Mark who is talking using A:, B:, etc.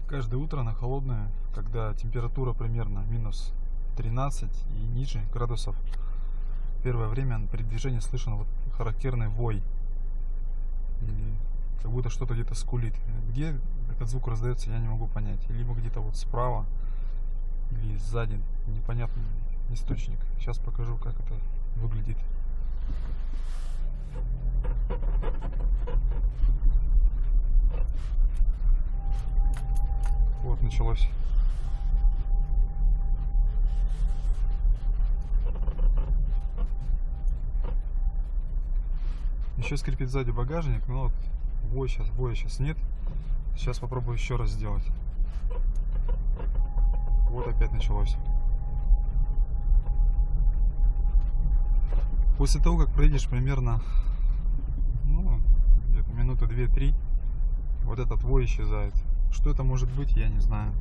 A: Каждое утро на холодное, когда температура примерно минус 13 и ниже градусов, первое время при движении слышен вот характерный вой. И как будто что-то где-то скулит. Где этот звук раздается, я не могу понять. Либо где-то вот справа, или сзади. Непонятный источник. Сейчас покажу, как это выглядит. Вот, началось. Еще скрипит сзади багажник, но вот воя сейчас нет. Сейчас попробую еще раз сделать. Вот опять началось. После того, как проедешь примерно, ну, где-то минуты 2-3, вот этот вой исчезает. Что это может быть, я не знаю.